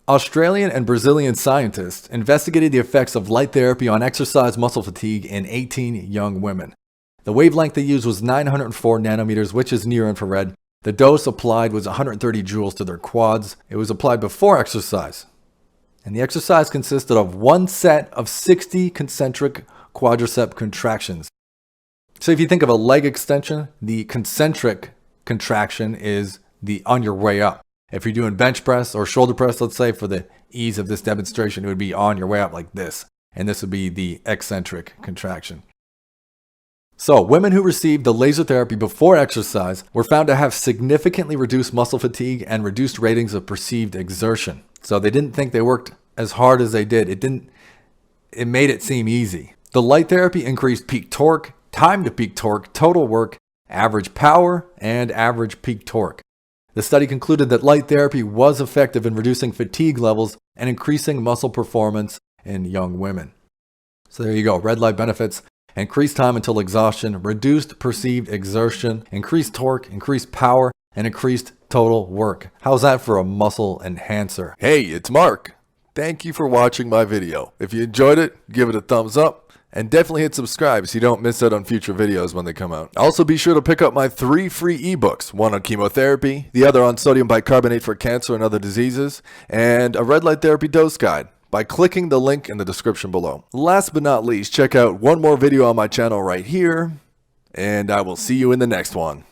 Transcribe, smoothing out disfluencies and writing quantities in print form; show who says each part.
Speaker 1: Australian and Brazilian scientists investigated the effects of light therapy on exercise muscle fatigue in 18 young women. The wavelength they used was 904 nanometers, which is near infrared. The dose applied was 130 joules to their quads. It was applied before exercise. And the exercise consisted of one set of 60 concentric quadricep contractions. So if you think of a leg extension, the concentric contraction is the on your way up. If you're doing bench press or shoulder press, let's say for the ease of this demonstration, it would be on your way up like this. And this would be the eccentric contraction. So women who received the laser therapy before exercise were found to have significantly reduced muscle fatigue and reduced ratings of perceived exertion. So they didn't think they worked as hard as they did. It made it seem easy. The light therapy increased peak torque, time to peak torque, total work, average power, and average peak torque. The study concluded that light therapy was effective in reducing fatigue levels and increasing muscle performance in young women. So there you go, red light benefits: increased time until exhaustion, reduced perceived exertion, increased torque, increased power, and increased total work. How's that for a muscle enhancer?
Speaker 2: Hey, it's Mark. Thank you for watching my video. If you enjoyed it, give it a thumbs up. And definitely hit subscribe so you don't miss out on future videos when they come out. Also be sure to pick up my 3 free ebooks, one on chemotherapy, the other on sodium bicarbonate for cancer and other diseases, and a red light therapy dose guide by clicking the link in the description below. Last but not least, check out one more video on my channel right here, and I will see you in the next one.